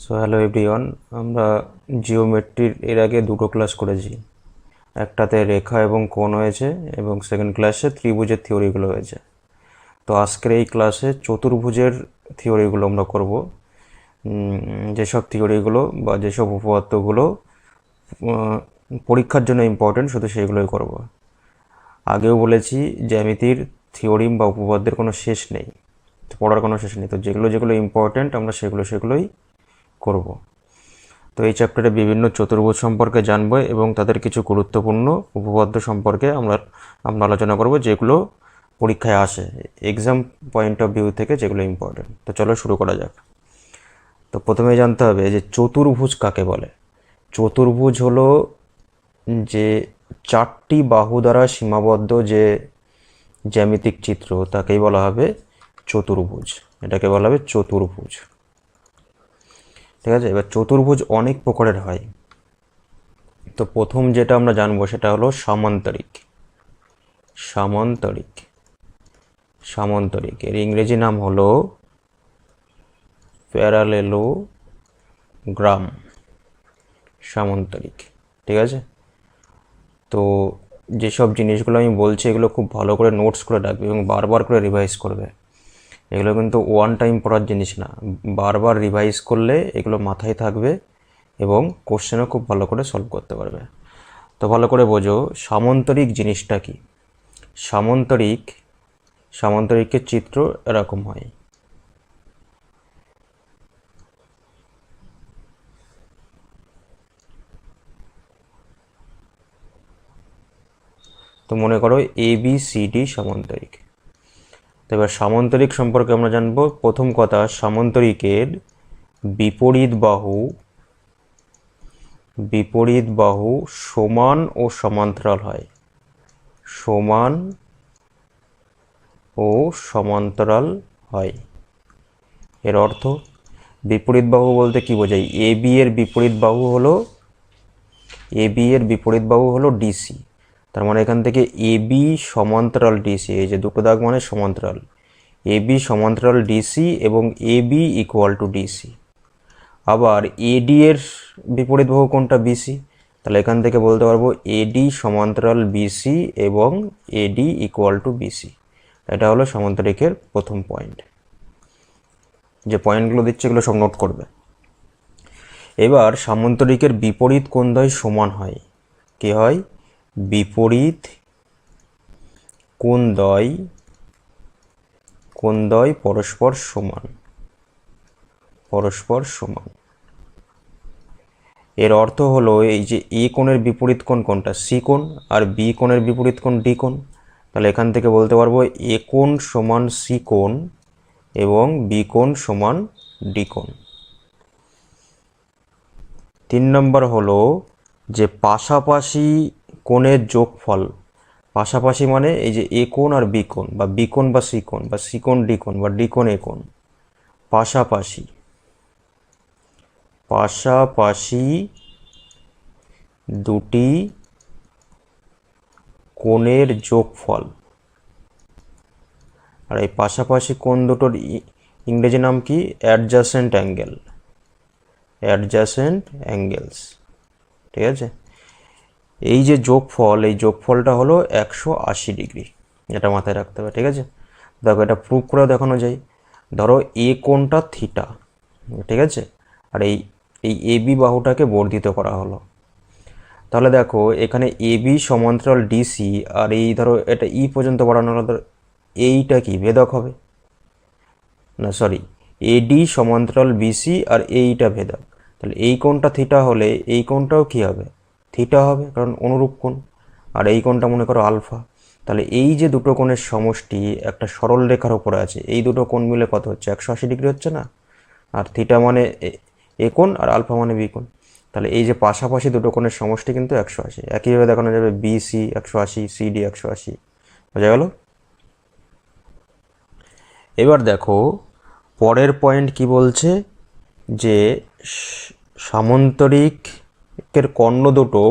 So hello everyone, আমরা জিওমেট্রির এর আগে দুটো ক্লাস করেছি। একটাতে রেখা এবং কোণ হয়েছে এবং সেকেন্ড ক্লাসে ত্রিভুজের থিওরিগুলো হয়েছে। তো আজকের এই ক্লাসে চতুর্ভুজের থিওরিগুলো আমরা করব। যেসব থিওরিগুলো বা যেসব উপপাদ্যগুলো পরীক্ষার জন্য ইম্পর্টেন্ট, শুধু সেইগুলোই করব। আগেও বলেছি, জ্যামিতির থিওরিম বা উপপাদ্যের কোনো শেষ নেই, পড়ার কোনো শেষ নেই। তো যেগুলো যেগুলো ইম্পর্টেন্ট আমরা সেগুলোই করব। তো এই চ্যাপ্টারে বিভিন্ন চতুর্ভুজ সম্পর্কে জানবো এবং তাদের কিছু গুরুত্বপূর্ণ উপপাদ্য সম্পর্কে আমরা আলোচনা করব, যেগুলো পরীক্ষায় আসে এক্সাম পয়েন্ট অফ ভিউ থেকে, যেগুলো ইম্পর্টেন্ট। তো চলো শুরু করা যাক। তো প্রথমে জানতে হবে যে চতুর্ভুজ কাকে বলে। চতুর্ভুজ হলো যে চারটি বাহু দ্বারা সীমাবদ্ধ যে জ্যামিতিক চিত্র, তাকেই বলা হবে চতুর্ভুজ। এটাকে বলা হবে চতুর্ভুজ। ঠিক আছে, এবার চতুর্ভুজ অনেক প্রকারের হয়। তো প্রথম যেটা আমরা জানবো সেটা হলো সামান্তরিক। সামান্তরিক সামান্তরিক এর ইংরেজি নাম হলো প্যারালেলোগ্রাম। সামান্তরিক, ঠিক আছে। তো যেসব জিনিসগুলো আমি বলছি এগুলো খুব ভালো করে নোটস করে রাখবে এবং বারবার করে রিভাইজ করবে। এগুলো কিন্তু ওয়ান টাইম পড়ার জিনিস না, বারবার রিভাইজ করলে এগুলো মাথায় থাকবে এবং কোশ্চেনও খুব ভালো করে সলভ করতে পারবে। তো ভালো করে বোঝো সামান্তরিক জিনিসটা কি। সামান্তরিকের চিত্র এরকম হয়। তো মনে করো ABCD সামান্তরিক। তো এবার সামান্তরিক সম্পর্কে আমরা জানবো। প্রথম কথা, সামান্তরিকের বিপরীত বাহু সমান ও সমান্তরাল হয়। সমান ও সমান্তরাল হয়। এর অর্থ, বিপরীত বাহু বলতে কি বোঝায়? AB এর বিপরীত বাহু হলো DC। তার মানে এখান থেকে AB সমান্তরাল DC, এই যে দুটো দাগ মানে সমান্তরাল। AB সমান্তরাল DC এবং AB ইকুয়াল টু DC। আবার AD এর বিপরীত বাহু কোনটা? BC। তাহলে এখান থেকে বলতে পারবো AD সমান্তরাল BC এবং AD ইকুয়াল টু BC। এটা হলো সামান্তরিকের প্রথম পয়েন্ট। যে পয়েন্টগুলো দিচ্ছে এগুলো সব নোট করবে। এবার সামান্তরিকের বিপরীত কোণদ্বয় সমান হয়। কি হয়? বিপরীত কোণদ্বয় পরস্পর সমান। এর অর্থ হলো এই যে A কোণের বিপরীত কোণ কোনটা? C কোণ। আর B কোণের বিপরীত কোণ D কোণ। তাহলে এখান থেকে বলতে পারবো A কোণ সমান C কোণ এবং B কোণ সমান D কোণ। 3 নম্বর হলো যে পাশাপাশি কোণের যোগফল। পাশাপাশি মানে এই যে A কোণ আর B কোণ, বা B কোণ বা C কোণ, বা C কোণ D কোণ, বা D কোণ A কোণ। পাশাপাশি দুটি কোণের যোগফল। আর এই পাশাপাশি কোণ দুটোর ইংরেজি নাম কি? Adjacent angles. ঠিক আছে, এই যে যোগফল, এই যোগফলটা হলো 180 ডিগ্রি। এটা মাথায় রাখতে হবে। ঠিক আছে, দেখো এটা প্রুভ করে দেখানো যায়। ধরো A কোণটা থিটা, ঠিক আছে, আর এই AB বাহুটাকে বর্ধিত করা হলো। তাহলে দেখো এখানে AB সমান্তরাল DC, আর এই ধরো এটা পর্যন্ত বাড়ানো হলো, এইটা কি ভেদক হবে না? সরি, AD সমান্তরাল BC আর এইটা ভেদক। তাহলে এই কোণটা থিটা হলে এই কোণটাও কি হবে? থিটা হবে, কারণ অনুরূপ কোণ। আর এই কোণটা মনে করো আলফা। তাহলে এই যে দুটো কোণের সমষ্টি একটা সরল রেখার উপরে আছে, এই দুটো কোণ মিলে কত হচ্ছে? 180 ডিগ্রি হচ্ছে না? আর থিটা মানে এ কোণ আর আলফা মানে বি কোণ। তাহলে এই যে পাশাপাশি দুটো কোণের সমষ্টি কিন্তু 180। একইভাবে দেখানো যাবে BC 180, CD 180। বোঝা গেল? এবার দেখো পরের পয়েন্ট কি বলছে, যে সামান্তরিকের কর্ণ দুটো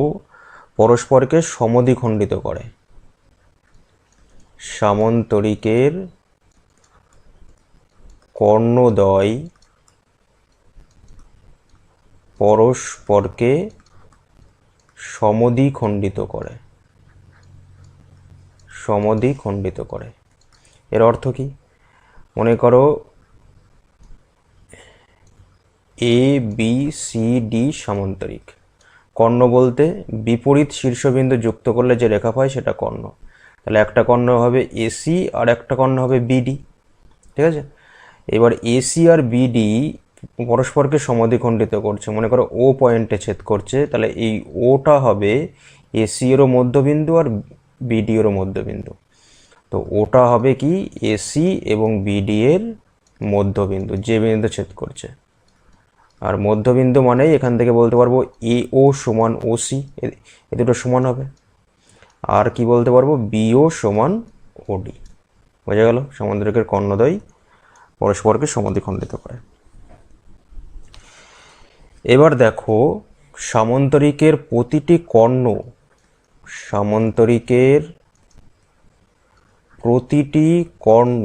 পরস্পরকে সমদ্বিখণ্ডিত করে। সামান্তরিকের কর্ণদ্বয় পরস্পরকে সমদ্বিখণ্ডিত করে। সমদ্বিখণ্ডিত করে এর অর্থ কি? মনে করো এ বি সি ডি সমান্তরিক। কর্ণ বলতে বিপরীত শীর্ষবিন্দু যুক্ত করলে যে রেখা পায় সেটা কর্ণ। তাহলে একটা কর্ণ হবে এসি আর একটা কর্ণ হবে বিডি, ঠিক আছে? এবার এসি আর বিডি পরস্পরকে সমদ্বিখণ্ডিত করছে। মনে করো ও পয়েন্টে ছেদ করছে, তাহলে এই ওটা হবে এসি এরও মধ্যবিন্দু আর বিডি এরও মধ্যবিন্দু। তো ওটা হবে কি এসি এবং বিডি এর মধ্যবিন্দু, যে বিন্দু ছেদ করছে। আর মধ্যবিন্দু মানেই এখান থেকে বলতে পারবো এ ও সমান ওসি, এ দুটো সমান হবে। আর কি বলতে পারবো বিও সমান ওডি। বোঝা গেল? সমান্তরিকের কর্ণদ্বয় পরস্পরকে সমদ্বিখণ্ডিত করে। এবার দেখো সামান্তরিকের প্রতিটি কর্ণ, সামান্তরিকের প্রতিটি কর্ণ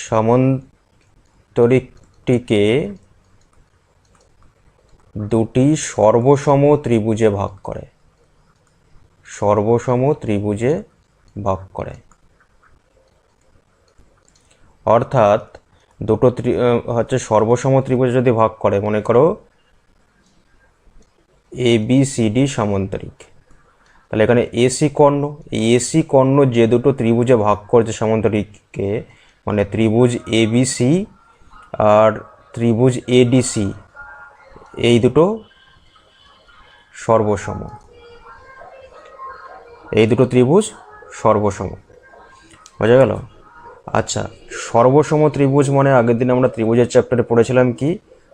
সামান্তরিকটিকে দুটি সর্বসম ত্রিভুজে ভাগ করে। সর্বসম ত্রিভুজে ভাগ করে অর্থাৎ দুটো হচ্ছে সর্বসম ত্রিভুজে যদি ভাগ করে, মনে করো এ বি সি ডি সমান্তরিক, তাহলে এখানে এসি কর্ণ, এই এসি কর্ণ যে দুটো ত্রিভুজে ভাগ করছে সমান্তরিককে, মানে ত্রিভুজ এ বি সি আর ত্রিভুজ এডিসি, এই দুটো সর্বসম, এই দুটো ত্রিভুজ সর্বসম। বোঝা গেল? আচ্ছা, সর্বসম ত্রিভুজ মানে আগের দিন আমরা ত্রিভুজের চ্যাপ্টারে পড়েছিলাম কি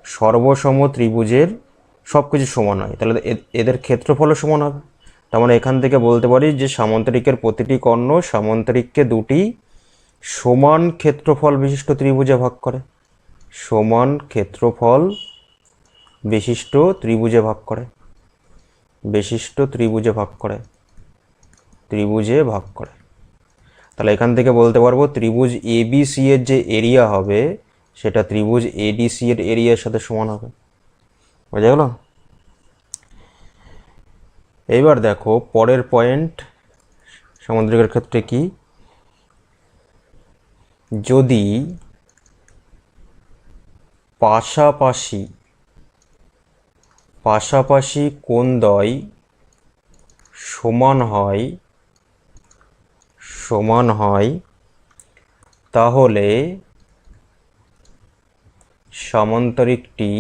সর্বসম ত্রিভুজের সব কিছু সমান হয়, তাহলে এদের ক্ষেত্রফলও সমান হবে। তার মানে এখান থেকে বলতে পারি যে সামান্তরিকের প্রতিটি কর্ণ সামান্তরিককে দুটি সমান ক্ষেত্রফল বিশিষ্ট ত্রিভুজে ভাগ করে। সমান ক্ষেত্রফল বিশিষ্ট ত্রিভুজে ভাগ করে, বিশিষ্ট ত্রিভুজে ভাগ করে, ত্রিভুজে ভাগ করে। তাহলে এখান থেকে বলতে পারবো ত্রিভুজ এবিসি এর যে এরিয়া হবে সেটা ত্রিভুজ এডিসি এর এরিয়ার সাথে সমান হবে। বুঝা গেল? এইবার দেখো পরের পয়েন্ট সামান্তরিকের ক্ষেত্রে কি, যদি পাশাপাশি পাশাপাশি কোণদ্বয় সমান হয়, সমান হয়, তাহলে সামান্তরিকটি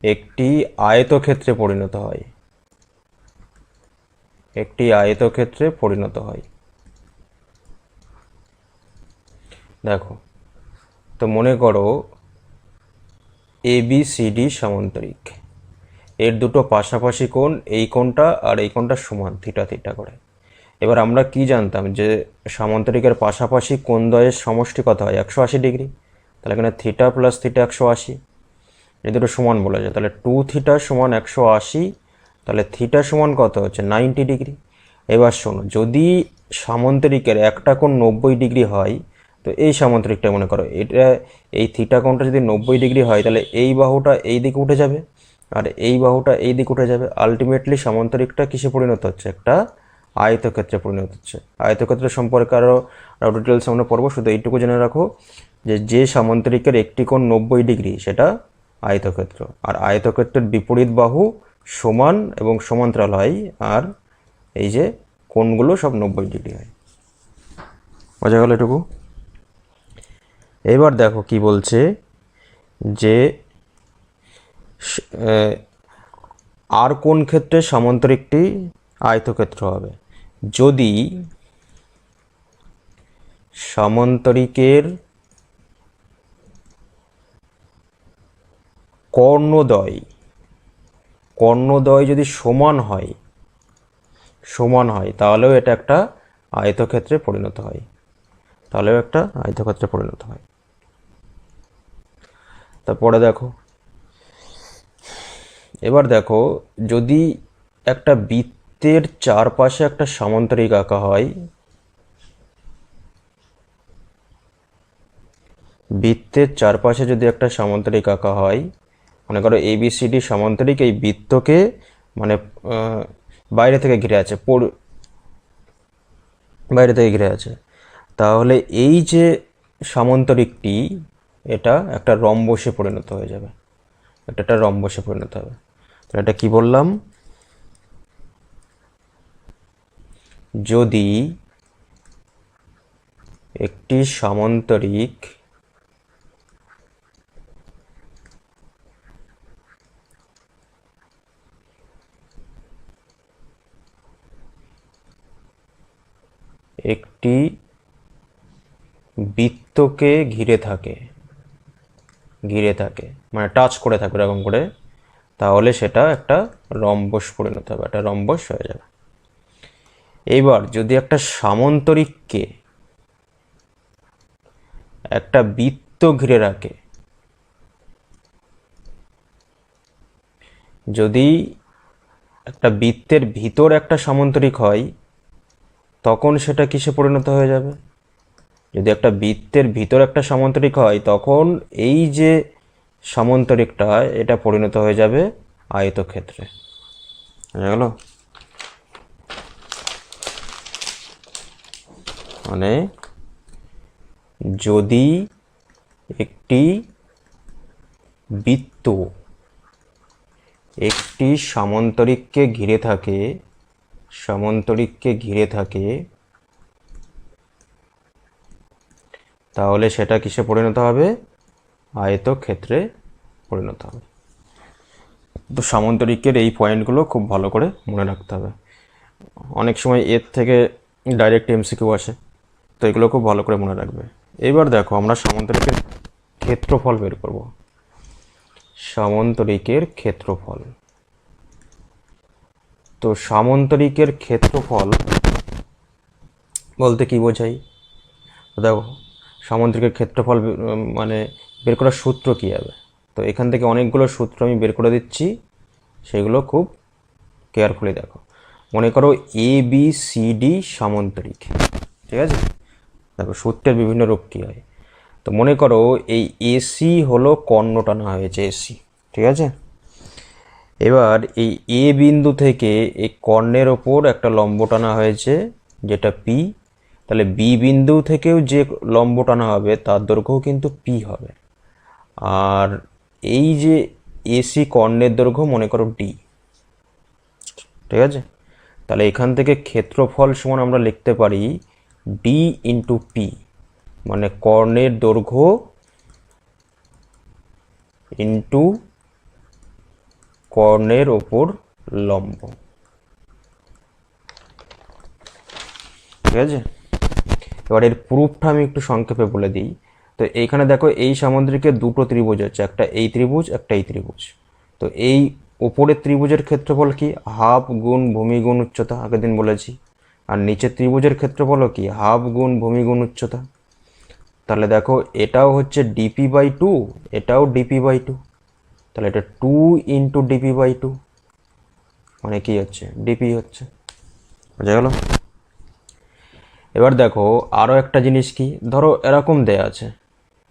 একটি আয়তক্ষেত্রে পরিণত হয়, একটি আয়তক্ষেত্রে পরিণত হয়। দেখো তো মনে করো এবিসিডি সমান্তরিক, এর দুটো পাশাপাশি কোণ, এই কোণটা আর এই কোণটা সমান থিটা থিটা করে। এবার আমরা কি জানতাম যে সামান্তরিকের পাশাপাশি কোণদ্বয়ের সমষ্টি কত হয় 180 ডিগ্রি। তাহলে এখানে থিটা প্লাস থিটা 180, এই দুটো সমান বলা যায়। তাহলে 2 থিটা সমান 180, তাহলে থিটা সমান কত হচ্ছে 90 ডিগ্রি। এবার শোনো, যদি সামান্তরিকের একটা কোণ 90 ডিগ্রি হয়, তো এই সামান্তরিকটা মনে করো এটা, এই থিটা কোণটা যদি 90 ডিগ্রি হয়, তাহলে এই বাহুটা এই দিকে উঠে যাবে আর এই বাহুটা এই দিকে উঠে যাবে। আলটিমেটলি সামান্তরিকটা কিসে পরিণত হচ্ছে? একটা আয়তক্ষেত্রে পরিণত হচ্ছে। আয়তক্ষেত্র সম্পর্কে আরও ডিটেলস আমরা পড়বো, শুধু এইটুকু জেনে রাখো যে সামান্তরিকের একটি কোণ 90 ডিগ্রি সেটা আয়তক্ষেত্র, আর আয়তক্ষেত্রের বিপরীত বাহু সমান এবং সমান্তরাল হয়, আর এই যে কোণগুলো সব 90 ডিগ্রি হয়। বোঝা গেল এটুকু? এবার দেখো কি বলছে যে আর কোন ক্ষেত্রে সামান্তরিকটি আয়তক্ষেত্র হবে? যদি সামান্তরিকের কর্ণদ্বয় যদি সমান হয়, তাহলেও এটা একটা আয়তক্ষেত্রে পরিণত হয়, তাহলেও একটা আয়তক্ষেত্রে পরিণত হয়। তারপরে দেখো, এবার দেখো যদি একটা বৃত্তের চারপাশে একটা সামান্তরিক আঁকা হয়, বৃত্তের চারপাশে যদি একটা সামান্তরিক আঁকা হয়, মনে করো ABCD সামান্তরিক এই বৃত্তকে মানে বাইরে থেকে ঘিরে আছে, বাইরে থেকে ঘিরে আছে, তাহলে এই যে সামান্তরিকটি এটা একটা রম্বসে পরিণত হয়ে যাবে, এটা একটা রম্বসে পরিণত হবে। তাহলে এটা কি বললাম, যদি একটি সামান্তরিক একটি বৃত্তকে ঘিরে থাকে মানে টাচ করে থাকে এরকম করে, তাহলে সেটা একটা রম্বস পরিণত হবে, একটা রম্বস হয়ে যাবে। এইবার যদি একটা সামান্তরিককে একটা বৃত্ত ঘিরে রাখে, যদি একটা বৃত্তের ভিতর একটা সামান্তরিক হয়, তখন সেটা কিসে পরিণত হয়ে যাবে? যদি একটা বৃত্তের ভিতর একটা সামান্তরিক হয়, তখন এই যে সামান্তরিকটা এটা পরিণত হয়ে যাবে আয়তক্ষেত্রে। বুঝা গেল? মানে যদি একটি বৃত্ত একটি সামান্তরিককে ঘিরে থাকে, তাহলে সেটা কিসে পরিণত হবে? আয়তক্ষেত্রে পরিণত হবে। তো সামান্তরিকের এই পয়েন্টগুলো খুব ভালো করে মনে রাখতে হবে। অনেক সময় এর থেকে ডাইরেক্ট MCQ আসে, তো এগুলো খুব ভালো করে মনে রাখবে। এবার দেখো আমরা সামান্তরিকের ক্ষেত্রফল বের করব। সামান্তরিকের ক্ষেত্রফল, তো সামান্তরিকের ক্ষেত্রফল বলতে কি বোঝাই? দেখো সামান্তরিকের ক্ষেত্রফল মানে বের করার সূত্র কী হবে? তো এখান থেকে অনেকগুলো সূত্র আমি বের করে দিচ্ছি, সেগুলো খুব কেয়ারফুলি দেখো। মনে করো ABCD সামান্তরিক, ঠিক আছে? দেখো সূত্রের বিভিন্ন রূপ কী হয়। তো মনে করো এই AC হলো কর্ণ টানা হয়েছে, AC, ঠিক আছে? এবার এই A বিন্দু থেকে এই কর্ণের ওপর একটা লম্ব টানা হয়েছে যেটা P, তাহলে B বিন্দু থেকেও যে লম্ব টানা হবে তার দৈর্ঘ্য কিন্তু P হবে। আর এই যে AC কর্ণের দৈর্ঘ্য মনে করো D, ঠিক আছে? তাহলে এখান থেকে ক্ষেত্রফল সমান আমরা লিখতে পারি D ইন্টু P, মানে কর্ণের দৈর্ঘ্য ইন্টু কর্ণের ওপর লম্ব, ঠিক আছে? এবার এর প্রুফটা আমি একটু সংক্ষেপে বলে দিই। তো এইখানে দেখো এই সামান্তরিকের দুটো ত্রিভুজ হচ্ছে, একটা এই ত্রিভুজ, একটা এই ত্রিভুজ। তো এই উপরের ত্রিভুজের ক্ষেত্রফল কি? হাফ গুণ ভূমি গুণ উচ্চতা, আগের দিন বলেছি। আর নিচের ত্রিভুজের ক্ষেত্রফলও কি? হাফ গুণ ভূমি গুণ উচ্চতা। তাহলে দেখো এটাও হচ্ছে dp/2, এটাও dp/2, তাহলে এটা 2 ইন্টু dp/2, মানে কি হচ্ছে? dp হচ্ছে। বুঝা গেল? এবার দেখো আরও একটা জিনিস কি, ধরো এরকম দেয়া আছে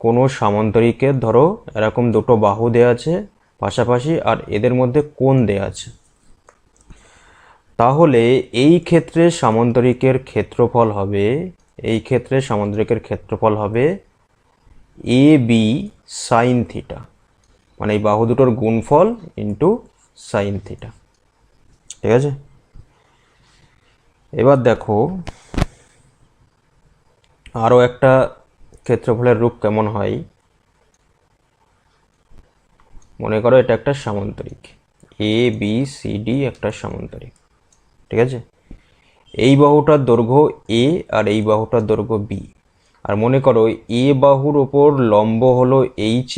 কোনো সামান্তরিকের, ধরো এরকম দুটো বাহু দেয়া আছে পাশাপাশি, আর এদের মধ্যে কোণ দেয়া আছে। তাহলে এই ক্ষেত্রে সামান্তরিকের ক্ষেত্রফল হবে, AB সাইন থিটা, মানে এই বাহু দুটোর গুণফল ইন্টু সাইন থিটা, ঠিক আছে? এবার দেখো আরও একটা ক্ষেত্রফলের রূপ কেমন হয়। মনে করো এটা একটা সামান্তরিক ABCD, একটা সামান্তরিক, ঠিক আছে? এই বাহুটার দৈর্ঘ্য A আর এই বাহুটার দৈর্ঘ্য B। আর মনে করো A বাহুর ওপর লম্ব হলো H,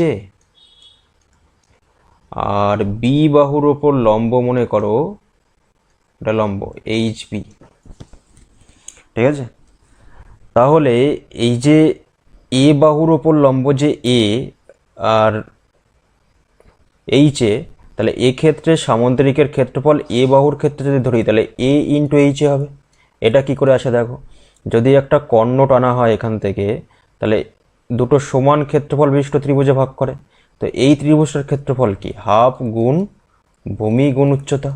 আর B বাহুর ওপর লম্ব মনে করো এটা লম্ব HB, ঠিক আছে? তাহলে এই যে A বাহুর ওপর লম্ব যে A আর H, তাহলে এক্ষেত্রে সামান্তরিকের ক্ষেত্রফল A বাহুর ক্ষেত্রে যদি ধরি তাহলে A ইন্টু H হবে। এটা কি করে আসে দেখো, যদি একটা কর্ণ টানা হয় এখান থেকে, তাহলে দুটো সমান ক্ষেত্রফল বিশিষ্ট ত্রিভুজে ভাগ করে। তো এই ত্রিভুজটার ক্ষেত্রফল কি, হাফ গুণ ভূমি গুণ উচ্চতা।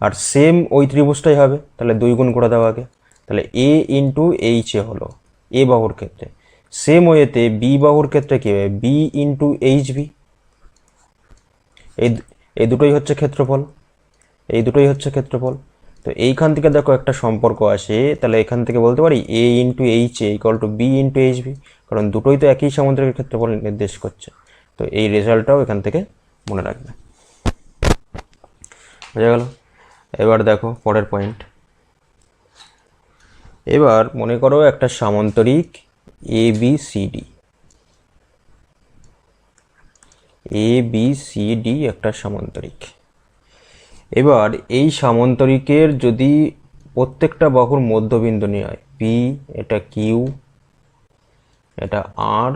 আর সেম ওই ত্রিভুজটাই হবে, তাহলে 2 গুণ করে দেওয়া আগে, তাহলে এ ইন্টু এইচ এ হলো এ বাহুর ক্ষেত্রে। সেম ওয়েতে বি বাহুর ক্ষেত্রে কী হবে, বি ইন্টু এইচ বি। এই দুটোই হচ্ছে ক্ষেত্রফল, এই দুটোই হচ্ছে ক্ষেত্রফল। তো এইখান থেকে দেখো একটা সম্পর্ক আসে, তাহলে এখান থেকে বলতে পারি A into H A equal to B into H B, কারণ দুটোই তো একই সামুদ্রিকের ক্ষেত্রফল নির্দেশ করছে। তো এই রেজাল্টটাও এখান থেকে মনে রাখবে। বোঝা গেল? এবার দেখো পরের পয়েন্ট। এবার মনে করো একটা সামান্তরিক A B C D, A B C D একটা সামান্তরিক। এবার এই সামান্তরিকের যদি প্রত্যেকটা বাহুর মধ্যবিন্দু নেওয়া হয়, পি, এটা কিউ, এটা আর,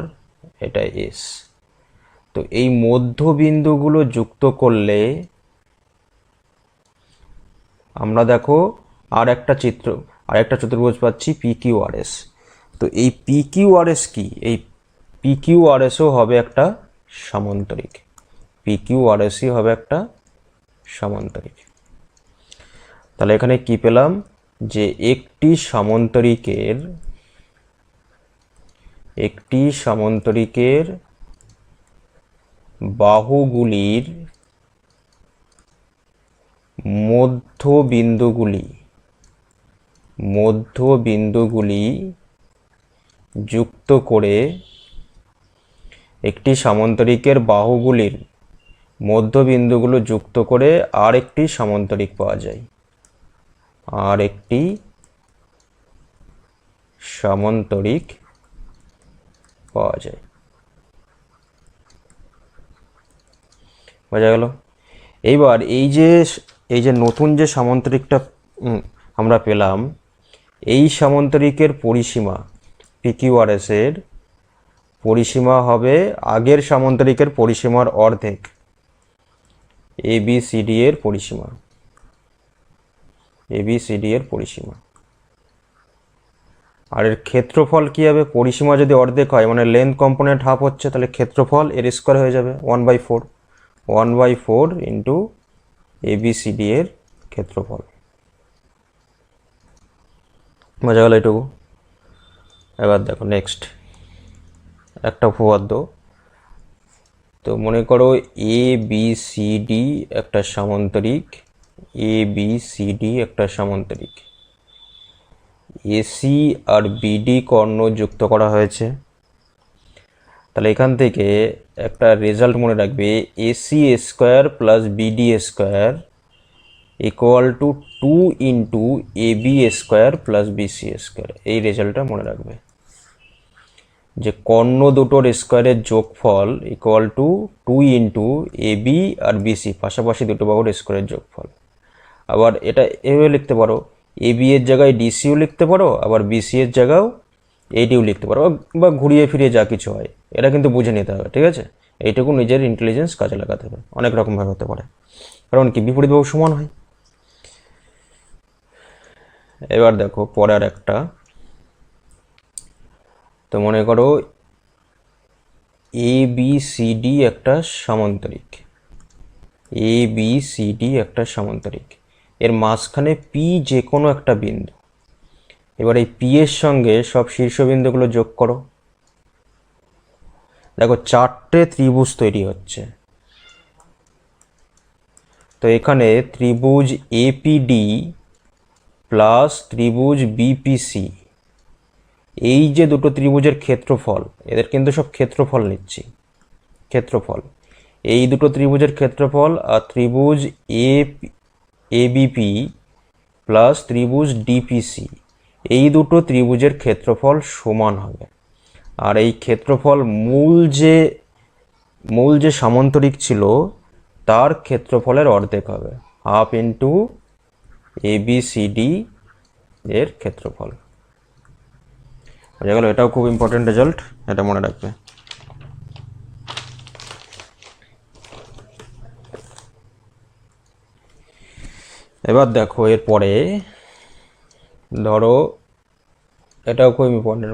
এটা এস, তো এই মধ্যবিন্দুগুলো যুক্ত করলে আমরা দেখো আর একটা চতুর্ভুজ পাচ্ছি পি কিউ আর এস। তো এই পি কিউ আর এস কি, এই পি কিউ আর এসও হবে একটা সামান্তরিক, পি কিউ আর এসই হবে একটা সামান্তরিক। তাহলে এখানে কি পেলাম, যে একটি সামান্তরিকের বাহুগুলির মধ্যবিন্দুগুলি যুক্ত করে, একটি সামান্তরিকের বাহুগুলির মধ্যবিন্দুগুলো যুক্ত করে আর একটি সামান্তরিক পাওয়া যায়, আর একটি সামান্তরিক পাওয়া যায়। বোঝা গেল? এইবার এই যে নতুন যে সামান্তরিকটা আমরা পেলাম, এই সামান্তরিকের পরিসীমা পিকিউআরএস এর পরিসীমা হবে আগের সামান্তরিকের পরিসীমার অর্ধেক, এ বি সি ডি এর পরিসীমা, এ বি সি ডি এর পরিসীমা। আর এর ক্ষেত্রফল কি হবে, পরিসীমা যদি অর্ধেক হয় মানে লেন্থ কম্পোনেন্ট হাফ হচ্ছে, তাহলে ক্ষেত্রফল এর স্কোয়ার হয়ে যাবে 1/4, 1/4 ইন্টু ABCD এর ক্ষেত্রফল। বোঝা গেল এটুকু? এবার দেখো নেক্সট একটা উপপাদ্য। তো মনে করো ABCD একটা সামান্তরিক, ABCD একটা সামান্তরিক, AC আর BD কর্ণ যুক্ত করা হয়েছে। তাহলে এখান থেকে একটা রেজাল্ট মনে রাখবে, AC square plus BD square equal to 2 into AB square plus BC square. এই রেজাল্টটা মনে রাখবে, যে কর্ণ দুটোর স্কোয়ারের যোগফল ইকুয়াল টু 2 ইন্টু AB আর BC, পাশাপাশি দুটো বাহুর স্কোয়ারের যোগফল। আবার এটা এভাবে লিখতে পারো, AB এর জায়গায় DCও লিখতে পারো, আবার BC এর জায়গাও ADও লিখতে পারো, বা ঘুরিয়ে ফিরিয়ে যা কিছু হয়, এটা কিন্তু বুঝে নিতে হবে, ঠিক আছে? এইটুকু নিজের ইন্টেলিজেন্স কাজে লাগাতে হবে। অনেক রকমভাবে হতে পারে, কারণ কি বিপরীত বাহু সমান হয়। এবার দেখো পরের একটা। তো মনে করো ABCD একটা সামান্তরিক, ABCD একটা সামান্তরিক, এর মাঝখানে P যে কোনো একটা বিন্দু। এবার এই P এর সঙ্গে সব শীর্ষবিন্দুগুলো যোগ করো। দেখো 4টে ত্রিভুজ তৈরি হচ্ছে। তো এখানে ত্রিভুজ APD প্লাস ত্রিভুজ BPC, এই যে দুটো ত্রিভুজের ক্ষেত্রফল, এদের কিন্তু সব ক্ষেত্রফল নিচ্ছি, ক্ষেত্রফল, এই দুটো ত্রিভুজের ক্ষেত্রফল, আর ত্রিভুজ ABP প্লাস ত্রিভুজ DPC, এই দুটো ত্রিভুজের ক্ষেত্রফল সমান হবে। আর এই ক্ষেত্রফল মূল যে সামান্তরিক ছিল তার ক্ষেত্রফলের অর্ধেক হবে, হাফ ইন্টু ABCD এর ক্ষেত্রফল। বোঝা গেল? এটাও খুব ইম্পর্টেন্ট রেজাল্ট, এটা মনে রাখবে। এবার দেখো এরপরে ধরো, এটাও খুব ইম্পর্টেন্ট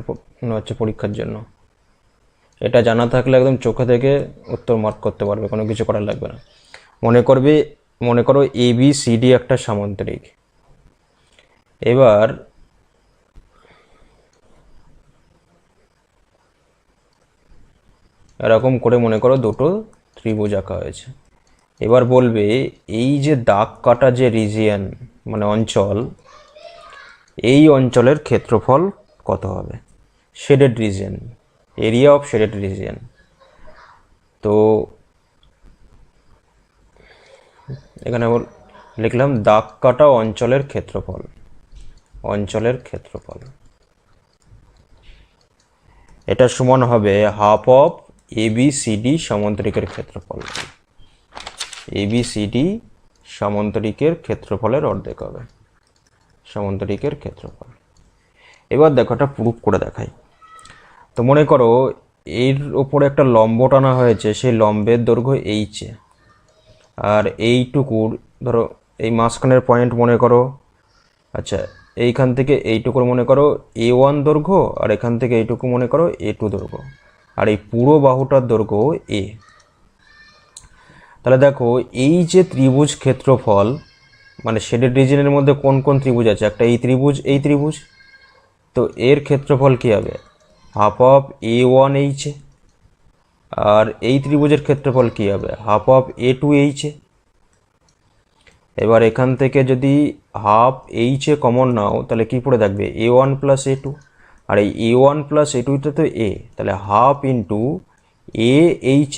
হচ্ছে পরীক্ষার জন্য। এটা জানা থাকলে একদম চোখে থেকে উত্তর মার্ক করতে পারবে, কোনো কিছু করার লাগবে না। মনে করো ABCD একটা সামান্তরিক। এবার এরকম করে মনে করো দুটো ত্রিভুজ আঁকা হয়েছে। এবার বলবে এই যে দাগ কাটা যে রিজিয়ন মানে অঞ্চল, এই অঞ্চলের ক্ষেত্রফল কত হবে, shaded region, area of shaded region. তো এখানে লিখলাম দাগ কাটা অঞ্চলের ক্ষেত্রফল, অঞ্চলের ক্ষেত্রফল এটা সমান হবে হাফ অফ ABCD সামান্তরিকের ক্ষেত্রফল। ABCD সামান্তরিকের ক্ষেত্রফলের অর্ধেক হবে, সামান্তরিকের ক্ষেত্রফল। এবার দেখো একটা প্রুফ করে দেখাই। তো মনে করো এর ওপরে একটা লম্ব টানা হয়েছে, সেই লম্বের দৈর্ঘ্য H, আর এইটুকুর ধরো এই মাঝখানের পয়েন্ট মনে করো, আচ্ছা এইখান থেকে এইটুকুর মনে করো A1 দৈর্ঘ্য, আর এখান থেকে এইটুকু মনে করো A2 দৈর্ঘ্য, আর এই পুরো বাহুটার দৈর্ঘ্য A। তাহলে দেখো এই যে ত্রিভুজ ক্ষেত্রফল মানে শেডেড রিজিয়নের মধ্যে কোন কোন ত্রিভুজ আছে, একটা এই ত্রিভুজ, এই ত্রিভুজ, তো এর ক্ষেত্রফল কী হবে, হাফ অফ A1H, আর এই ত্রিভুজের ক্ষেত্রফল কী হবে, হাফ অফ A2H। এবার এখান থেকে যদি হাফ H কমন নাও তাহলে কী পড়ে থাকবে, A1 প্লাস A2, আর এই A1 প্লাস A2টা তো A, তাহলে হাফ ইন্টু AH,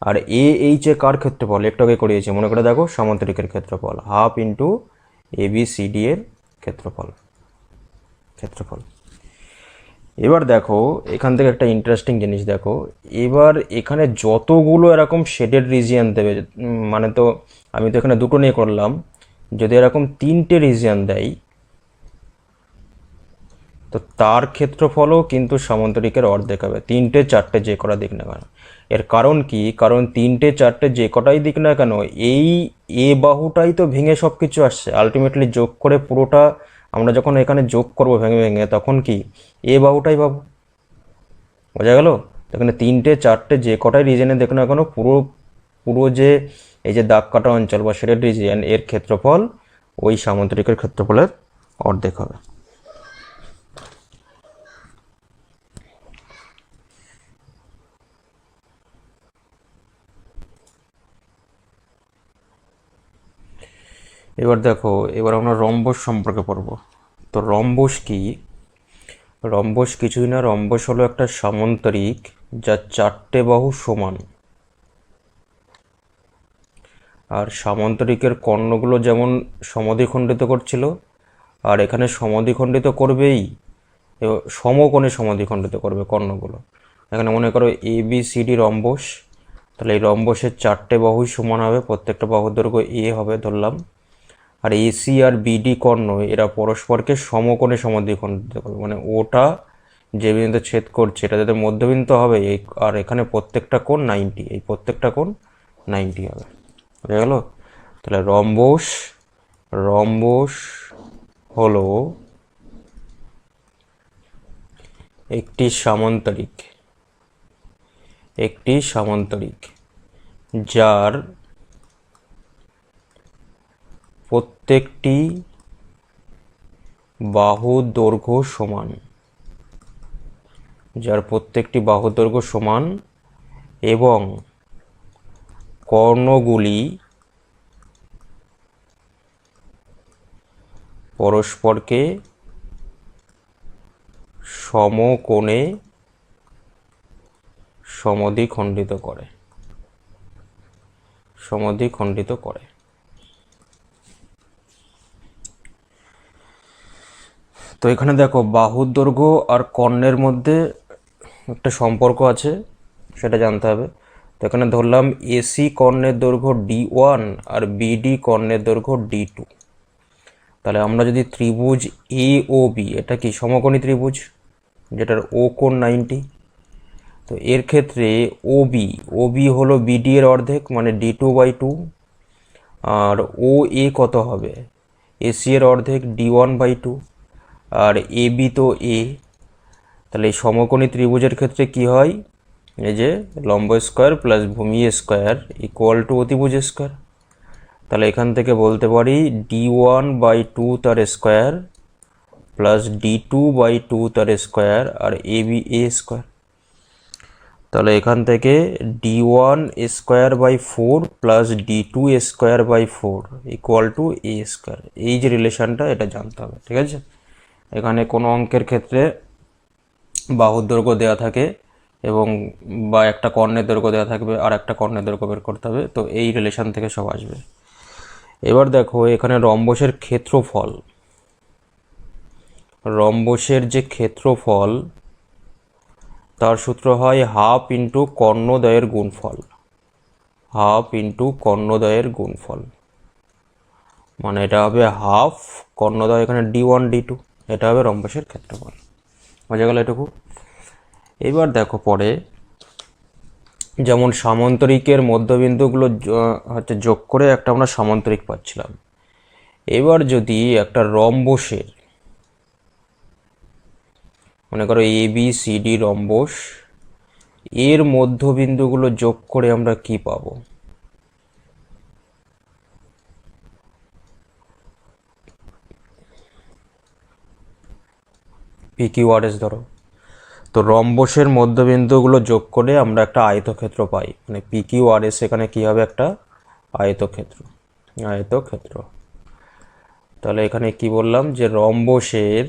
আর AH কার ক্ষেত্রফল, একটু আগে করিয়েছে মনে করে দেখো, সামান্তরিকের ক্ষেত্রফল, হাফ ইন্টু ABCD এর ক্ষেত্রফল। এবার দেখো এখান থেকে একটা ইন্টারেস্টিং জিনিস দেখো, এবার এখানে যতগুলো এরকম শেডেড রিজিয়ন দেবে, মানে তো আমি তো এখানে দুটো নিয়ে করলাম, যদি এরকম 3টে রিজিয়ন দেয় তো তার ক্ষেত্রফলও কিন্তু সামান্তরিকের অর্ধেক হবে, 3টে 4টে যে কটা দিক না কেন। এর কারণ কি, কারণ 3টে 4টে যে কটাই দিক না কেন এই এ বাহুটাই তো ভেঙে সব কিছু আসছে, আলটিমেটলি যোগ করে পুরোটা আমরা যখন এখানে যোগ করব ভেঙে ভেঙে, তখন কি এ বাহুটাই পাবো, বোঝা গেল? এখানে 3টে 4টে যে কটাই রিজিয়নে দেখ না কেন পুরো পুরো যে এই যে দাগ কাটা অঞ্চল বা শেডেড রিজিয়ন, এর ক্ষেত্রফল ওই সামান্তরিকের ক্ষেত্রফলের অর্ধেক হবে। এবার দেখো, এবার আমরা রম্বস সম্পর্কে পড়ব। তো রম্বস কি, রম্বস কিছুই না, রম্বস হলো একটা সামান্তরিক যার 4টে বাহু সমান, আর সামান্তরিকের কর্ণগুলো যেমন সমদ্বিখণ্ডিত করছিল, আর এখানে সমদ্বিখণ্ডিত করবেই, সমকোণে সমদ্বিখণ্ডিত করবে কর্ণগুলো। এখানে মনে করো ABCD রম্বস, তাহলে এই রম্বসের 4টে বাহুই সমান হবে, প্রত্যেকটা বাহুর দৈর্ঘ্য A হবে ধরলাম, আর AC আর BD কর্ণ এরা পরস্পরকে সমকোণে সমদ্বিখণ্ডিত করবে, মানে ওটা যে বিন্দুতে ছেদ করছে এটা যাতে মধ্যবিন্দু হবে, এই আর এখানে প্রত্যেকটা কোণ 90, এই প্রত্যেকটা কোণ 90 হবে, বুঝা গেল? তাহলে রম্বস হলো একটি সামান্তরিক যার প্রত্যেকটি বাহুর দৈর্ঘ্য সমান, এবং কর্ণগুলি পরস্পরকে সমকোণে সমদ্বিখণ্ডিত করে। তো এখানে দেখো বাহুর দৈর্ঘ্য আর কর্ণের মধ্যে একটা সম্পর্ক আছে, সেটা জানতে হবে। তো এখানে ধরলাম AC কর্ণের দৈর্ঘ্য D1 আর BD কর্ণের দৈর্ঘ্য D2। তাহলে আমরা যদি ত্রিভুজ AOB, এটা কি সমকোণী ত্রিভুজ যেটার O কোণ 90, তো এর ক্ষেত্রে OB হলো BD এর অর্ধেক মানে D2/2, আর OA কত হবে, AC এর অর্ধেক D1/2, আর AB তো A। তাহলে এই সমকোণী ত্রিভুজের ক্ষেত্রে কি হয়, এই যে লম্ব স্কোয়ার প্লাস ভূমি স্কোয়ার ইকুয়াল টু অতিভুজ স্কোয়ার। তাহলে এখান থেকে বলতে পারি d1/2 তার স্কোয়ার প্লাস d2/2 তার স্কোয়ার আর a স্কোয়ার। তাহলে এখান থেকে d1² plus d2² equal to a square. এই যে রিলেশনটা, এটা জানতে হবে, ঠিক আছে। এখানে কোনো অঙ্কের ক্ষেত্রে বাহুর দৈর্ঘ্য দেওয়া থাকে এবং বা একটা কর্ণের দৈর্ঘ্য দেওয়া থাকবে আর একটা কর্ণের দৈর্ঘ্য বের করতে হবে, তো এই রিলেশন থেকে সব আসবে। এবার দেখো এখানে রম্বসের ক্ষেত্রফল, রম্বসের যে ক্ষেত্রফল তার সূত্র হয় হাফ ইন্টু কর্ণদ্বয়ের গুণফল, হাফ ইন্টু কর্ণদ্বয়ের গুণফল, মানে এটা হবে হাফ কর্ণদ্বয়, এখানে d1 d2, এটা হবে রম্বসের ক্ষেত্রফল। বোঝা গেল এটুকু। এবার দেখো পরে, যেমন সামান্তরিকের মধ্যবিন্দুগুলো হচ্ছে যোগ করে একটা আমরা সামান্তরিক পাচ্ছিলাম। এবার যদি একটা রম্বসের, মনে করো ABCD রম্বস, এর মধ্যবিন্দুগুলো যোগ করে আমরা কি পাবো? PQRS ধরো, তো রম্বসের মধ্যবিন্দুগুলো যোগ করে আমরা একটা আয়তক্ষেত্র পাই, মানে PQRS এখানে কি হবে? একটা আয়তক্ষেত্র, আয়তক্ষেত্র। তাহলে এখানে কি বললাম যে রম্বসের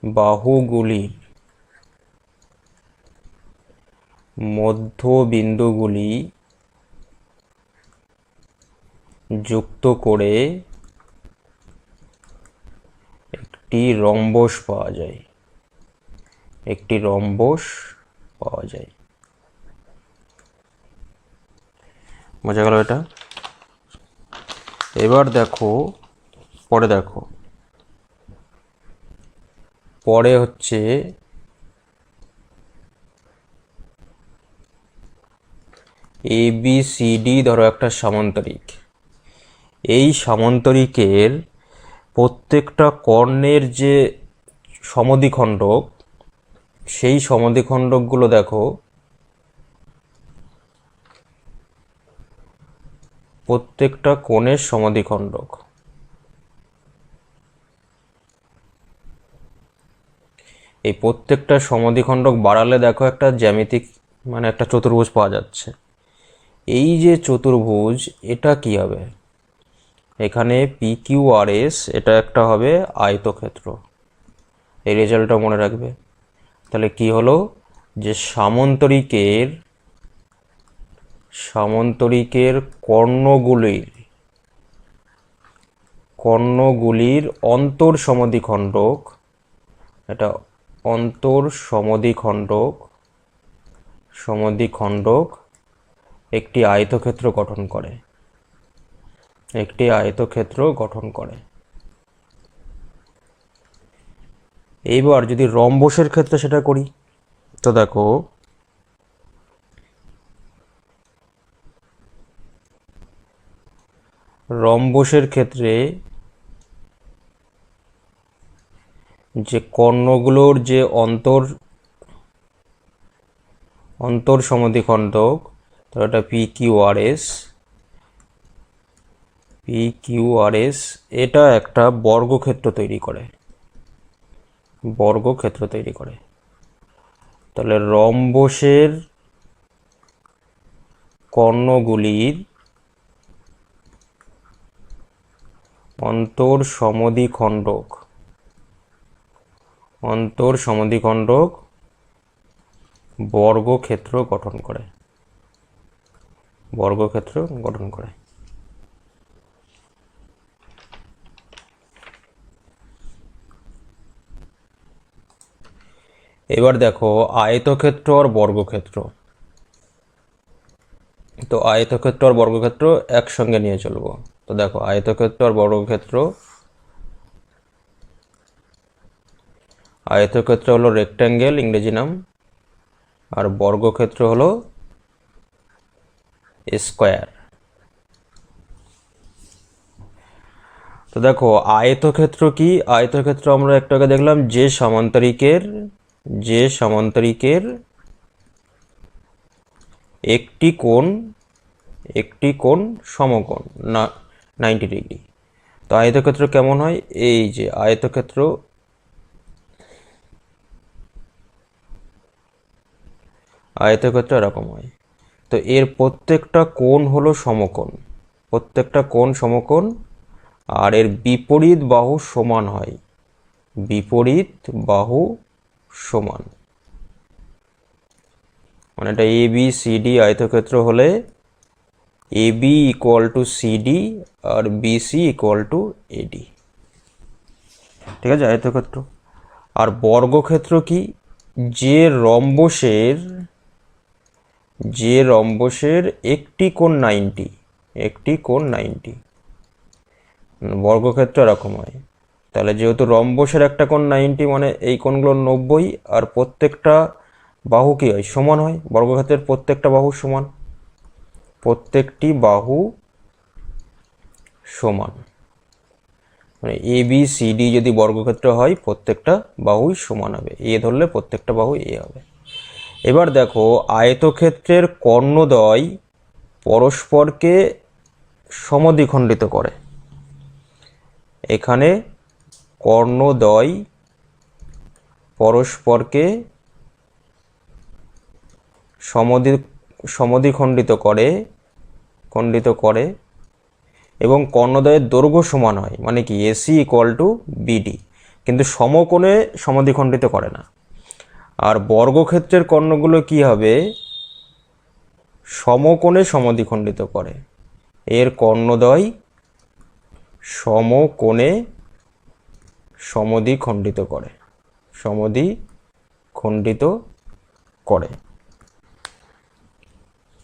বাহুগুলির মধ্যবিন্দুগুলি যুক্ত করে একটি রম্বস পাওয়া যায়, একটি রম্বস পাওয়া যায়। বোঝা গেল এটা। এবার দেখো পরে, দেখো পরে হচ্ছে ABCD ধরো একটা সামান্তরিক, এই সামান্তরিকের প্রত্যেকটা কর্ণের যে সমদ্বিখণ্ডক, সেই সমদ্বিখণ্ডকগুলো দেখো প্রত্যেকটা কোণের সমদ্বিখণ্ডক, এই প্রত্যেকটা সমদ্বিখণ্ডক বাড়ালে দেখো একটা জ্যামিতিক, মানে একটা চতুর্ভুজ পাওয়া যাচ্ছে। এই যে চতুর্ভুজ, এটা কি হবে? এখানে PQRS, এটা একটা হবে আয়তক্ষেত্র। এই রেজাল্টটা মনে রাখবে। তাহলে কি হলো যে সামান্তরিকের কর্ণগুলির অন্তর সমদ্বিখণ্ডক, এটা অন্তর সমদ্বিখণ্ডক একটি আয়তক্ষেত্র গঠন করে, একটি আয়তক্ষেত্র গঠন করে। এইবার যদি রম্বসের ক্ষেত্রে সেটা করি, তো দেখো রম্বসের ক্ষেত্রে যে কর্ণগুলোর যে অন্তর সমদ্বিখণ্ডক, তো এটা PQRS এটা একটা বর্গক্ষেত্র তৈরি করে, বর্গক্ষেত্র তৈরি করে। তাহলে রম্বসের কর্ণগুলির অন্তর সমদ্বিখণ্ডক বর্গক্ষেত্র গঠন করে, বর্গক্ষেত্র গঠন করে। এবার দেখো আয়তক্ষেত্র আর বর্গক্ষেত্র, তো আয়তক্ষেত্র আর বর্গক্ষেত্র একসঙ্গে নিয়ে চলবো। তো দেখো আয়তক্ষেত্র আর বর্গক্ষেত্র, আয়তক্ষেত্র হলো রেক্ট্যাঙ্গেল ইংরেজি নাম, আর বর্গক্ষেত্র হলো স্কোয়ার। তো দেখো আয়তক্ষেত্র কি? আয়তক্ষেত্র আমরা একটু আগে দেখলাম যে সামান্তরিকের একটি কোণ সমকোণ না 90 ডিগ্রি। তো আয়তক্ষেত্র কেমন হয়? এই যে আয়তক্ষেত্র এরকম হয়। তো এর প্রত্যেকটা কোণ হলো সমকোণ, আর এর বিপরীত বাহু সমান হয়, মানে এটা ABCD আয়তক্ষেত্র হলে AB ইকুয়াল টু CD আর BC ইকুয়াল টু AD। ঠিক আছে, আয়তক্ষেত্র। আর বর্গক্ষেত্র কি? যে রম্বসের একটি কোণ 90, বর্গক্ষেত্র এরকম হয়। তাহলে যেহেতু রম্বসের একটা কোণ 90, মানে এই কোণগুলো 90, আর প্রত্যেকটা বাহু কি হয়? সমান হয়। বর্গক্ষেত্রের প্রত্যেকটা বাহু সমান, মানে ABCD যদি বর্গক্ষেত্র হয় প্রত্যেকটা বাহুই সমান হবে। এ ধরলে প্রত্যেকটা বাহু এ হবে। এবার দেখো, আয়তক্ষেত্রের কর্ণদ্বয় পরস্পরকে সমদ্বিখণ্ডিত করে। এখানে কর্ণদ্বয় পরস্পরকে সমদ্বিখণ্ডিত করে এবং কর্ণদ্বয়ের দৈর্ঘ্য সমান হয়, মানে কি AC ইকুয়াল টু BD, কিন্তু সমকোণে সমদ্বিখণ্ডিত করে না। আর বর্গক্ষেত্রের কর্ণগুলো কি হবে? সমকোণে সমদ্বিখণ্ডিত করে। এর কর্ণদ্বয় সমকোণে সমদ্বিখণ্ডিত করে।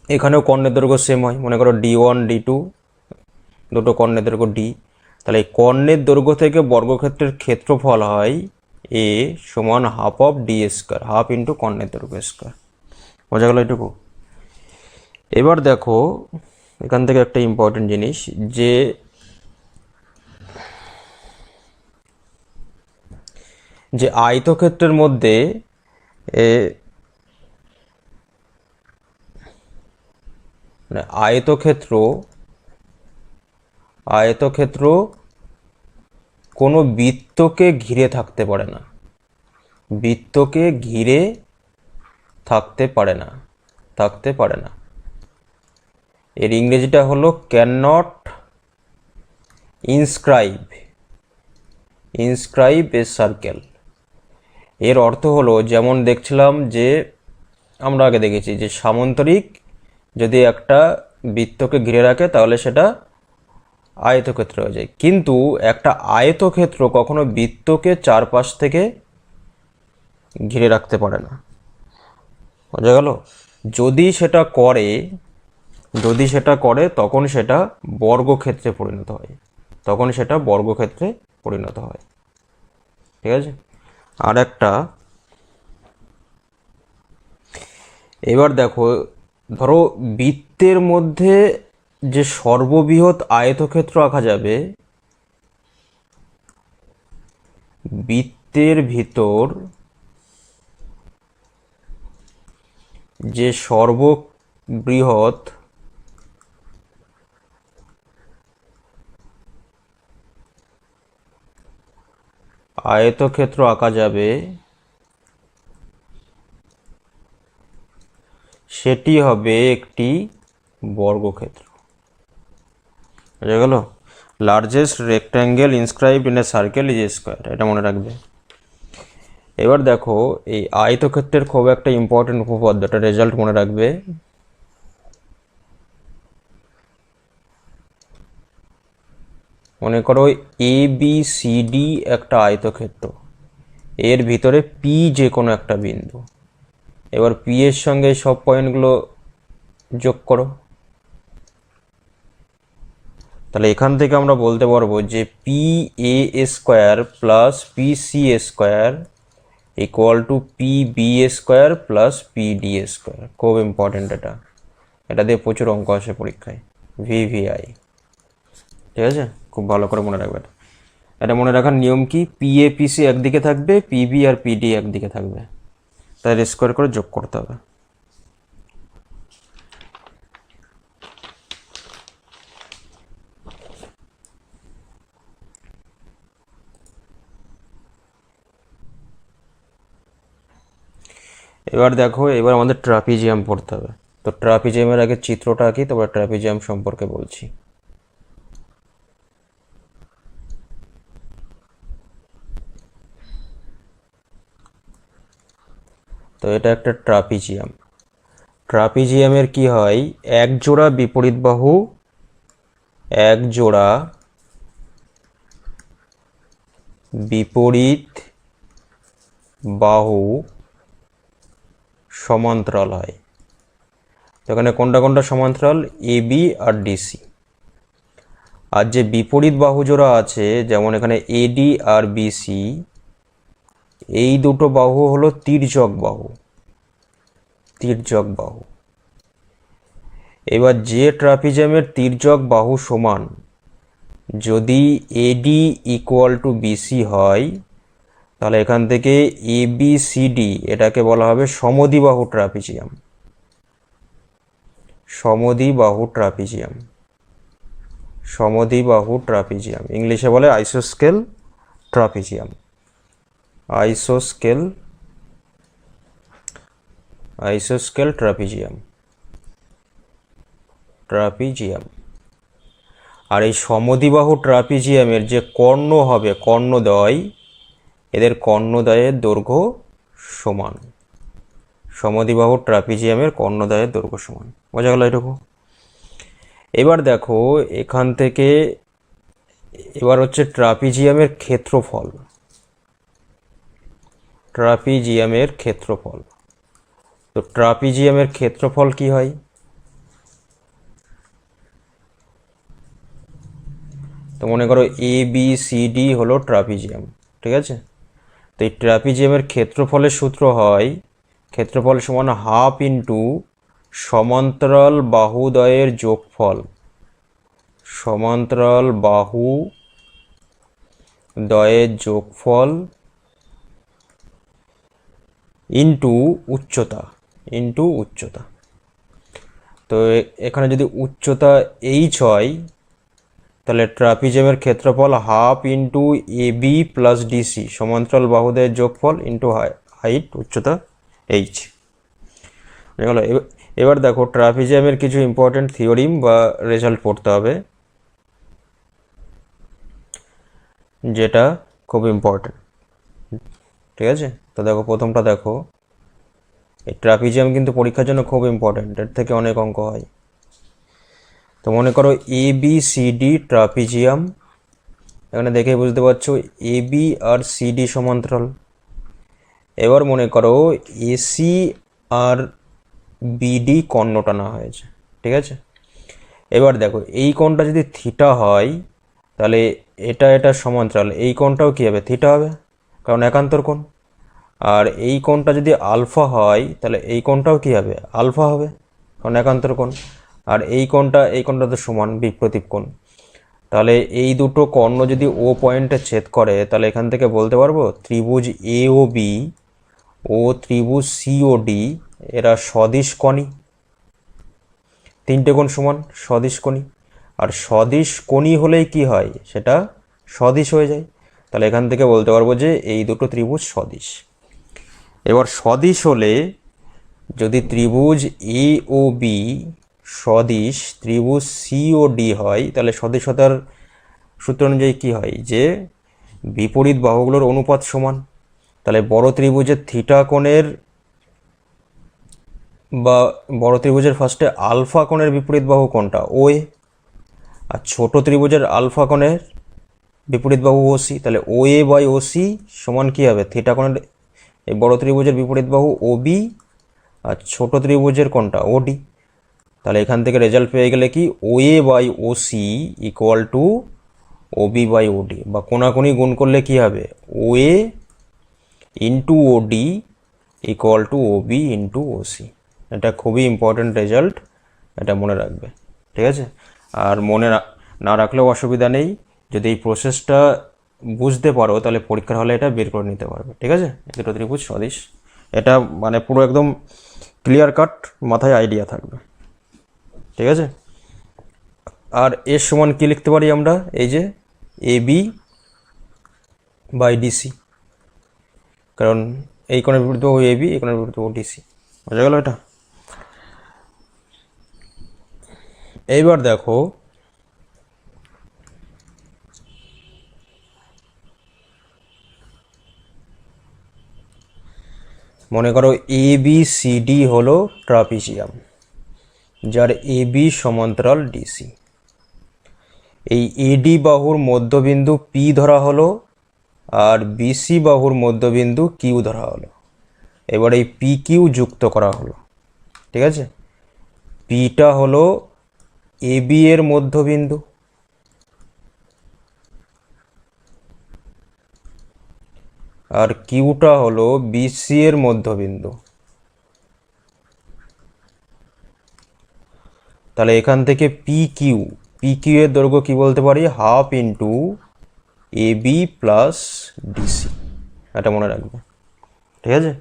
এখানেও কর্ণের দৈর্ঘ্য সেম হয়। মনে করো D1 D2 দুটো কর্ণের দৈর্ঘ্য D, তাহলে এই কর্ণের দৈর্ঘ্য থেকে বর্গক্ষেত্রের ক্ষেত্রফল হয় A সমান half of D square, half into কর্ণের দৈর্ঘ্য স্কোয়ার। বোঝা গেল এটুকু? এবার দেখো, এখান থেকে একটা ইম্পর্টেন্ট জিনিস, যে আয়তক্ষেত্রের মধ্যে মানে আয়তক্ষেত্র কোনো বৃত্তকে ঘিরে থাকতে পারে না। এর ইংরেজিটা হলো can not inscribe A circle. এর অর্থ হলো, যেমন দেখছিলাম যে আমরা আগে দেখেছি যে সামান্তরিক যদি একটা বৃত্তকে ঘিরে রাখে তাহলে সেটা আয়তক্ষেত্র হয়ে যায়, কিন্তু একটা আয়তক্ষেত্র কখনো বৃত্তকে চারপাশ থেকে ঘিরে রাখতে পারে না। বোঝা গেল? যদি সেটা করে তখন সেটা বর্গক্ষেত্রে পরিণত হয়। ঠিক আছে? আর একটা, এবার দেখো, ধরো বৃত্তের মধ্যে যে সর্ববৃহৎ আয়তক্ষেত্র আঁকা যাবে, বৃত্তের ভিতর যে সর্ববৃহৎ আয়তক্ষেত্র আঁকা যাবে সেটি হবে একটি বর্গক্ষেত্র। বুঝা গেল? Largest rectangle inscribed in a circle is a square, এটা মনে রাখবে। এবার দেখো, এই আয়তক্ষেত্রের খুব একটা ইম্পর্টেন্ট উপপাদ্য, এটা রেজাল্ট মনে রাখবে। মনে করো ABCD একটা আয়তক্ষেত্র, এর ভিতরে P যে কোনো একটা বিন্দু। এবার P এর সঙ্গে সব পয়েন্টগুলো যোগ করো। তাহলে এখান থেকে আমরা বলতে পারবো যে PA square plus PC square equal two PB square plus PD square. খুব ইম্পর্টেন্ট এটা দিয়ে প্রচুর অঙ্ক আসে পরীক্ষায়, VVI। ঠিক আছে, খুব ভালো করে মনে রাখবে। এটা মনে রাখার নিয়ম কি? PA PC একদিকে থাকবে, PB আর PD একদিকে থাকবে, তাই স্কোয়ার করে যোগ করতে হবে। এবার দেখো, এবার আমাদের ট্রাপিজিয়াম পড়তে হবে। তো ট্রাপিজিয়ামের আগে চিত্রটা আঁকি, তারপর ট্রাপিজিয়াম সম্পর্কে বলছি। তো এটা একটা ট্রাপিজিয়াম। ট্রাপিজিয়ামের কি হয়, এক জোড়া বিপরীত বাহু, এক জোড়া বিপরীত বাহু সমান্তরাল হয়। তো এখানে কোনটা কোনটা সমান্তরাল, এ বি আর ডিসি। আর যে বিপরীত বাহু জোড়া আছে, যেমন এখানে এডি আর বিসি, এই দুটো বাহু হলো তির্যক বাহু, তির্যক বাহু। এবার যে ট্রাপিজিয়ামের তির্যক বাহু সমান, যদি এডি ইকুয়াল টু বিসি হয়, তাহলে এখান থেকে এ বি সি ডি এটাকে বলা হবে সমদ্বিবাহু ট্রাপিজিয়াম, সমদ্বিবাহু ট্রাপিজিয়াম, সমদ্বিবাহু ট্রাপিজিয়াম। ইংলিশে বলে আইসোস্কেল ট্রাপিজিয়াম, আইসোস্কেল, আইসোস্কেল ট্রাপিজিয়াম, ট্রাপিজিয়াম। আর এই সমদ্বিবাহু ট্রাপিজিয়ামের যে কর্ণ হবে, কর্ণদ্বয়, এদের কর্ণদ্বয়ের দৈর্ঘ্য সমান। সমদ্বিবাহু ট্রাপিজিয়ামের কর্ণদ্বয়ের দৈর্ঘ্য সমান। বোঝা গেল এটুকু? এবার দেখো এখান থেকে, এবার হচ্ছে ট্রাপিজিয়ামের ক্ষেত্রফল, ট্রাপিজিয়ামের ক্ষেত্রফল। তো ট্রাপিজিয়ামের ক্ষেত্রফল কি হয়, তো মনে করো এ বি সি ডি হলো ট্রাপিজিয়াম, ঠিক আছে? তো এই ট্রাপিজিয়ামের ক্ষেত্রফলের সূত্র হয়, ক্ষেত্রফল সমান হাফ ইন্টু সমান্তরাল বাহুদ্বয়ের যোগফল, সমান্তরাল বাহু দ্বয়ের যোগফল ইন্টু উচ্চতা, ইন্টু উচ্চতা। তো এখানে যদি উচ্চতা এইচ হয়, তাহলে ট্রাপিজিয়ামের ক্ষেত্রফল half into A B plus DC, সমান্তরাল বাহুদ্বয়ের যোগফল ইন্টু হাইট, উচ্চতা এইচ। গেল? এবার দেখো ট্রাপিজিয়ামের কিছু ইম্পর্টেন্ট থিওরিম বা রেজাল্ট পড়তে হবে, যেটা খুব ইম্পর্টেন্ট, ঠিক আছে? তো দেখো প্রথমটা দেখো, এই ট্রাপিজিয়াম কিন্তু পরীক্ষার জন্য খুব ইম্পর্টেন্ট, এর থেকে অনেক অঙ্ক হয়। তো মনে করো A B C D trapezium, এখানে দেখে বুঝতে পারছো A B R C D সমান্তরাল। এবার মনে করো এসি আর বিডি কর্ণ টানা হয়েছে, ঠিক আছে? এবার দেখো এই কোণটা যদি থিটা হয়, তাহলে এটা এটা সমান্তরাল, এই কোণটাও কী হবে, থিটা হবে, কারণ একান্তর কোণ। আর এই কোণটা যদি আলফা হয়, তাহলে এই কোণটাও কী হবে, আলফা হবে, কারণ একান্তর কোণ। আর এই কোণটা তো সমান, বিপ্রতীপ কোণ। তাহলে এই দুটো কর্ণ যদি ও পয়েন্টে ছেদ করে, তাহলে এখান থেকে বলতে পারবো ত্রিভুজ এ ও বি ও ত্রিভুজ সি ও ডি এরা সদিশ কোণী, তিনটে কোণ সমান, সদিশ কোণী। আর সদিশ কোণী হলেই কি হয়, সেটা সদিশ হয়ে যায়। তাহলে এখান থেকে বলতে পারবো যে এই দুটো ত্রিভুজ সদিশ। এবার সদিশ হলে, যদি ত্রিভুজ এ ও বি সদিশ ত্রিভুজ সি ও ডি হয়, তাহলে সদিশতার সূত্র অনুযায়ী কী হয়, যে বিপরীত বাহুগুলোর অনুপাত সমান। তাহলে বড় ত্রিভুজের থিটা কোণের বা বড় ত্রিভুজের ফার্স্টে আলফা কোণের বিপরীত বাহু কোনটা, ও এ। আর ছোট ত্রিভুজের আলফা কোণের বিপরীত বাহু ও সি। তাহলে ও এ বাই ও সি সমান কী হবে, থিটা কোণের এই বড় ত্রিভুজের বিপরীত বাহু ও বি, আর ছোট ত্রিভুজের কোনটা, ও ডি। তাহলে এখান থেকে রেজাল্ট পেয়ে গেলে কি, O A by O C equal to O B by O D, বা কোনাকুনি গুণ করলে কি হবে, O A into O D equal to O B into O C. এটা খুবই ইম্পর্ট্যান্ট রেজাল্ট, এটা মনে রাখবে, ঠিক আছে? আর মনে না রাখলেও অসুবিধা নেই, যদি এই প্রসেসটা বুঝতে পারো, তাহলে পরীক্ষার হলে এটা বের করে নিতে পারবে, ঠিক আছে? দুটো ত্রিভুজ সদিশ, এটা মানে পুরো একদম ক্লিয়ার কাট মাথায় আইডিয়া থাকবে, ঠিক আছে? আর এর সমান কী লিখতে পারি আমরা, এই যে এ বি বাই ডিসি, কারণ এই কোণের বিপরীত বাহু এবি, এই কোণের বিপরীত বাহু ডিসি। বোঝা গেল এটা? এইবার দেখো মনে করো এ বি সি ডি হলো ট্রাপিজিয়াম, যার এ বি সমান্তরাল ডিসি। এই এডি বাহুর মধ্যবিন্দু পি ধরা হলো, আর বিসি বাহুর মধ্যবিন্দু কিউ ধরা হলো। এবার এই পি কিউ যুক্ত করা হলো, ঠিক আছে? পিটা হলো এ বি এর মধ্যবিন্দু, আর কিউটা হলো বিসি এর মধ্যবিন্দু। তাহলে এখান থেকে পি কিউ এর দৈর্ঘ্য কি বলতে পারি? Half into A B plus DC. এটা মনে রাখবে, ঠিক আছে?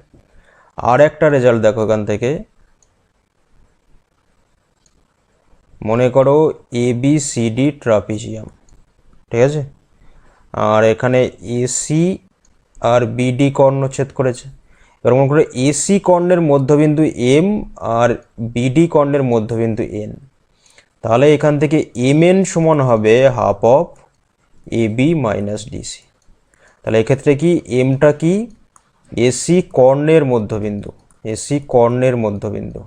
আর একটা রেজাল্ট দেখো এখান থেকে, মনে করো A B C D trapezium, ঠিক আছে? আর এখানে এসি আর বিডি কর্ণ ছেদ করেছে। এবার মনে করো এসি কর্ণের মধ্যবিন্দু এম আর বিডি কর্ণের মধ্যবিন্দু এন। তাহলে এখান থেকে এম এন সমান হবে half of A B minus DC. তাহলে এক্ষেত্রে কি এমটা কি? এসি কর্ণের মধ্যবিন্দু, এসি কর্ণের মধ্যবিন্দু,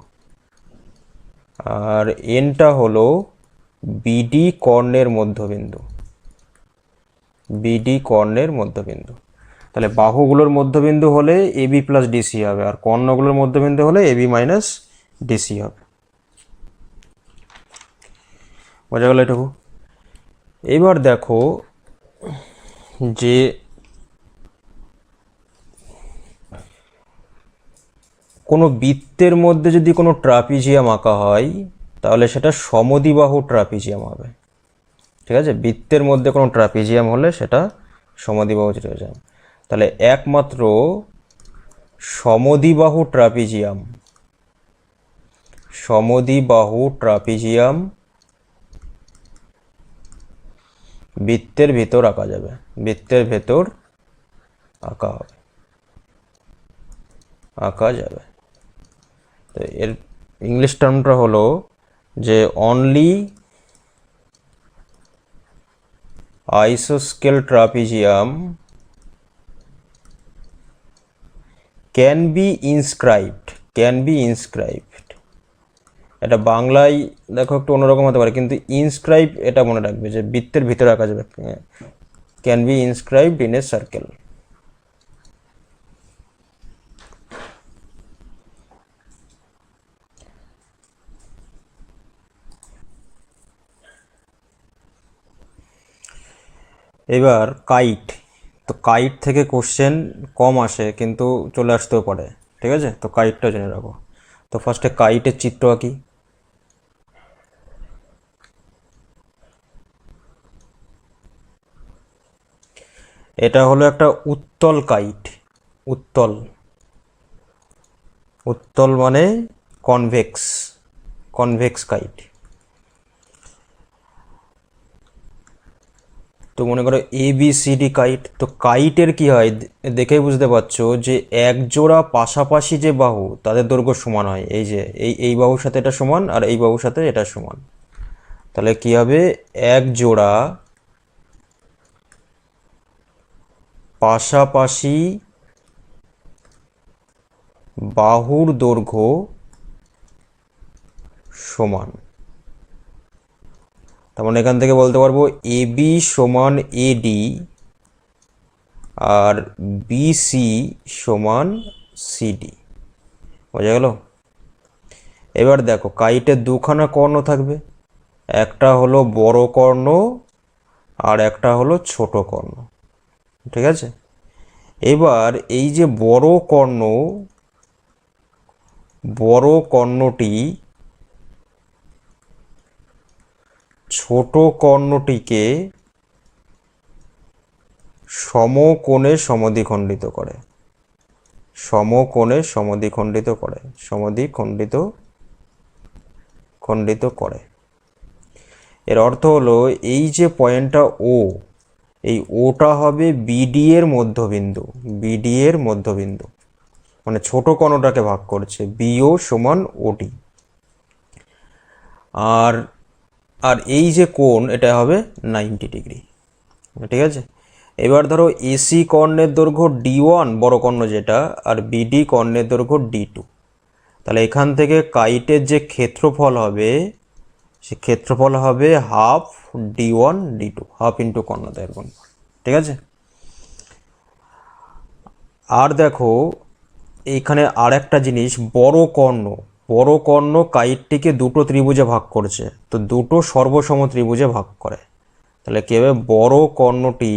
আর এনটা হলো বিডি কর্ণের মধ্যবিন্দু, বিডি কর্ণের মধ্যবিন্দু। তাহলে বাহুগুলোর মধ্যবিন্দু হলে এ বি প্লাস ডিসি হবে, আর কর্ণগুলোর মধ্যবিন্দু হলে এ বি মাইনাস ডিসি হবে। বোঝা গেল এটুকু? এবার দেখো যে কোনো বৃত্তের মধ্যে যদি কোনো ট্রাপিজিয়াম আঁকা হয় তাহলে সেটা সমদ্বিবাহু ট্রাপিজিয়াম হবে, ঠিক আছে? বৃত্তের মধ্যে কোনো ট্রাপিজিয়াম হলে সেটা সমদ্বিবাহু ট্রাপিজিয়াম। তাহলে একমাত্র সমদ্বিবাহু ট্রাপিজিয়াম, সমদ্বিবাহু ট্রাপিজিয়াম বৃত্তের ভিতর আঁকা যাবে, বৃত্তের ভেতর আঁকা হবে, আঁকা যাবে। তো এর ইংলিশ টার্মটা হলো যে অনলি আইসোস্কেল trapezium can be inscribed, can be inscribed. এটা বাংলায় দেখো একটু অন্যরকম হতে পারে, কিন্তু ইনস্ক্রাইব এটা মনে রাখবে যে বৃত্তের ভিতরে আঁকা যাবে, can be inscribed in a circle. এবার কাইট, তো কাইট থেকে কোশ্চেন কম আসে কিন্তু চলে আসতেও পারে, ঠিক আছে? তো কাইটটা জেনে রাখো। তো ফার্স্টে কাইটের চিত্র আঁকি। এটা হলো একটা উত্তল কাইট, উত্তল, উত্তল মানে কনভেক্স, কনভেক্স কাইট। তো মনে করো A B C D kite. তো কাইটের কি হয় দেখেই বুঝতে পারছো যে এক জোড়া পাশাপাশি যে বাহু তাদের দৈর্ঘ্য সমান হয়। এই যে এই বাহুর সাথে এটা সমান আর এই বাহুর সাথে এটা সমান। তাহলে কি হবে? এক জোড়া পাশাপাশি বাহুর দৈর্ঘ্য সমান। তার মানে এখান থেকে বলতে পারবো এ বি সমান এডি আর বিসি সমান সিডি। বোঝা গেল? এবার দেখো কাইটের দুখানা কর্ণ থাকবে, একটা হলো বড় কর্ণ আর একটা হলো ছোট কর্ণ, ঠিক আছে? এবার এই যে বড় কর্ণ, বড় কর্ণটি ছোট কর্ণটিকে সমকোণে সমদ্বিখণ্ডিত করে, সমকোণে সমদ্বিখণ্ডিত করে, সমদ্বিখণ্ডিত খণ্ডিত করে। এর অর্থ হলো এই যে পয়েন্টটা ও, এই ওটা হবে বিডি এর মধ্যবিন্দু, বিডি এর মধ্যবিন্দু, মানে ছোট কর্ণটাকে ভাগ করছে, বিও সমান ওডি। আর আর এই যে কোণ এটা হবে 90 ডিগ্রি, ঠিক আছে। এবার ধরো এসি কর্ণের দৈর্ঘ্য D1 বড় কর্ণ যেটা, আর বিডি কর্ণের দৈর্ঘ্য D2। তাহলে এখান থেকে কাইটের যে ক্ষেত্রফল হবে সে ক্ষেত্রফল হবে half D1 D2, half into কর্ণ দৈর্ঘ্য, ঠিক আছে। আর দেখো এইখানে আর একটা জিনিস, বড় কর্ণ কাইটটিকে দুটো ত্রিভুজে ভাগ করছে, তো দুটো সর্বসম ত্রিভুজে ভাগ করে। তাহলে কি হবে, বড় কর্ণটি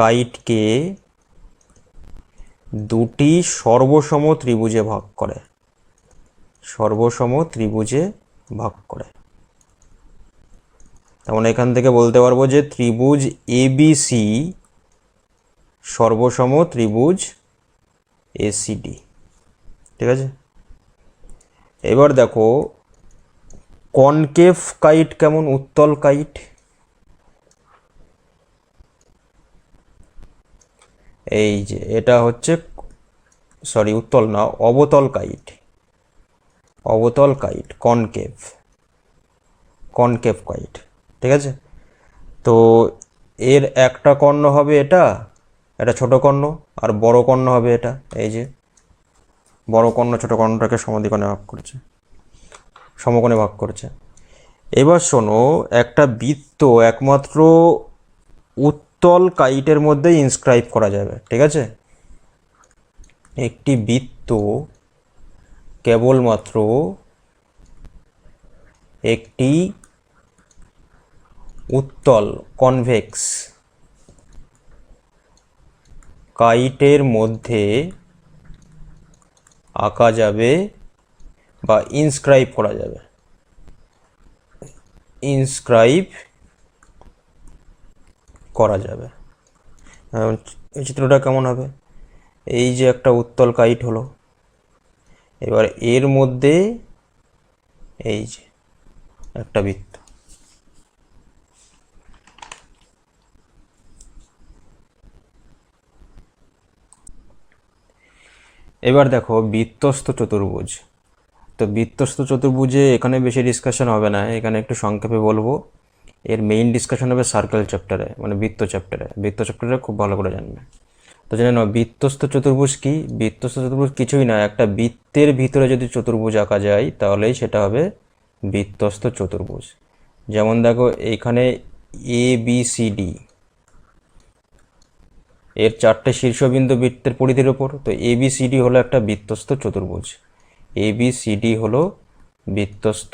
কাইটকে দুটি সর্বসম ত্রিভুজে ভাগ করে, সর্বসম ত্রিভুজে ভাগ করে। তেমন এখান থেকে বলতে পারবো যে ত্রিভুজ এবিসি সর্বসম ত্রিভুজ এসিডি, ঠিক আছে। এবার দেখো কনকেভ কাইট কেমন, উত্তল কাইট। এই যে এটা হচ্ছে, সরি উত্তল না, অবতল কাইট, অবতল কাইট, কনকেভ, কনকেভ কাইট, ঠিক আছে। তো এর একটা কর্ণ হবে এটা, এটা ছোট কর্ণ, আর বড় কর্ণ হবে এটা, এই যে বড় কর্ণ ছোট কর্ণটাকে সমদ্বিকোণে ভাগ করছে, সমকোণে ভাগ করছে। এবার শোনো, একটা বৃত্ত একমাত্র উত্তল কাইটের মধ্যে ইনস্ক্রাইব করা যাবে, ঠিক আছে। একটি বৃত্ত কেবলমাত্র একটি উত্তল কনভেক্স কাইটের মধ্যে আঁকা যাবে বা ইনস্ক্রাইব করা যাবে, ইনস্ক্রাইব করা যাবে। এই চিত্রটা কেমন হবে, এই যে একটা উত্তল কাইট হলো, এবার এর মধ্যে এই যে একটা বৃত্ত, এবার দেখো বৃত্তস্থ চতুর্ভুজ। তো বৃত্তস্থ চতুর্ভুজে এখানে বেশি ডিসকাশন হবে না, এখানে একটু সংক্ষেপে বলবো। এর মেইন ডিসকাশন হবে সার্কেল চ্যাপ্টারে, মানে বৃত্ত চ্যাপ্টারে, বৃত্ত চ্যাপ্টারে খুব ভালো করে জানবে। তো জেনে নাও বৃত্তস্থ চতুর্ভুজ কি। বৃত্তস্থ চতুর্ভুজ কিছুই না, একটা বৃত্তের ভিতরে যদি চতুর্ভুজ আঁকা যায় তাহলেই সেটা হবে বৃত্তস্থ চতুর্ভুজ। যেমন দেখো এইখানে ABCD, এর চারটে শীর্ষবিন্দু বৃত্তের পরিধির ওপর, তো ABCD হলো একটা বৃত্তস্থ চতুর্ভুজ, ABCD হলো বৃত্তস্থ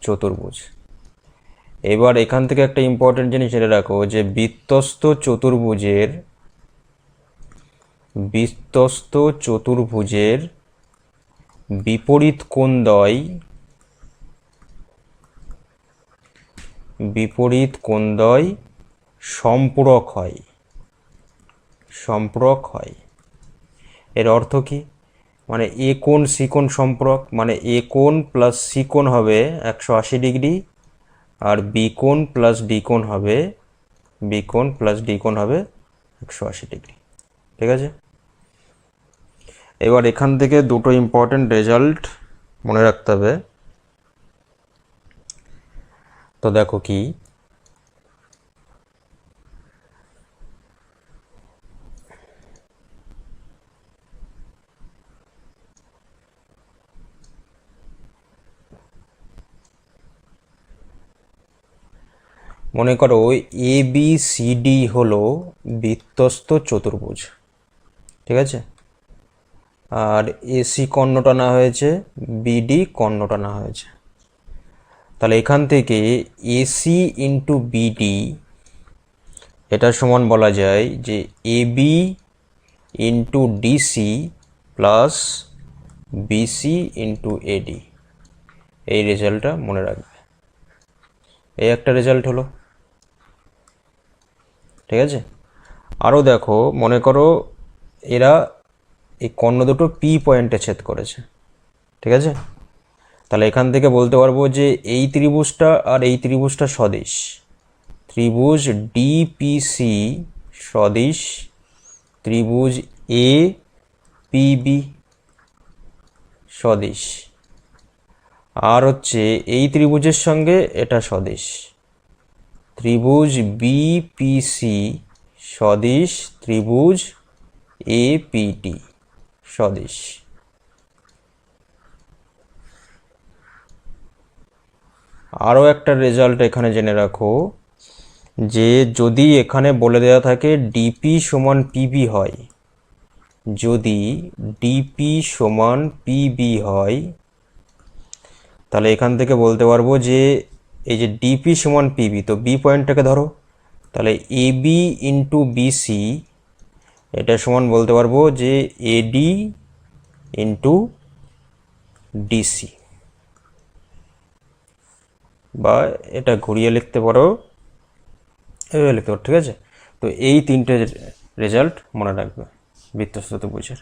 চতুর্ভুজ। এবার এখান থেকে একটা ইম্পর্টেন্ট জিনিস জেনে রাখো যে বৃত্তস্থ চতুর্ভুজের বিপরীত কোণদ্বয় সম্পূরক হয়। এর অর্থ কি, মানে এ কোণ সি কোণ সম্পূরক, মানে এ কোণ প্লাস সি কোণ হবে 180 ডিগ্রি, আর বি কোণ প্লাস ডি কোণ হবে 180 ডিগ্রি, ঠিক আছে। এবার এখান থেকে দুটো ইম্পর্টেন্ট রেজাল্ট মনে রাখতে হবে। তো দেখো কি, মনে করো ABCD হলো বৃত্তস্থ চতুর্ভুজ, ঠিক আছে। আর AC কর্ণ টানা হয়েছে, BD কর্ণ টানা হয়েছে। তাহলে এখান থেকে AC ইন্টু BD এটা সমান বলা যায় যে AB into DC plus BC into AD। এই রেজাল্টটা মনে রাখবে, এই একটা রেজাল্ট হলো, ঠিক আছে। আরও দেখো, মনে করো এরা এই কর্ণ দুটো P পয়েন্টে ছেদ করেছে, ঠিক আছে। তাহলে এখান থেকে বলতে পারবো যে এই ত্রিভুজটা আর এই ত্রিভুজটা সদিশ, ত্রিভুজ DPC সদিশ ত্রিভুজ এ পিবি সদিশ, আর হচ্ছে এই ত্রিভুজের সঙ্গে এটা সদিশ, ত্রিভুজ বিপিসি সদিশ ত্রিভুজ এপিডি সদিশ। আরও একটা রেজাল্ট এখানে জেনে রাখো যে যদি এখানে বলে দেওয়া থাকে ডিপি সমান পিবি হয়, যদি ডিপি সমান পিবি হয়, তাহলে এখান থেকে বলতে পারবো যে এই যে ডিপি সমান পিবি, তো বি পয়েন্টটাকে ধরো, তাহলে এবি ইন্টু বিসি এটা সমান বলতে পারবো যে এডি ইন্টু ডিসি, বা এটা ঘুরিয়ে লিখতে পারো, এভাবে লিখতে পারো। ঠিক আছে, তো এই তিনটে রেজাল্ট মনে রাখবে বৃত্তস্ত ত্রিভুজের।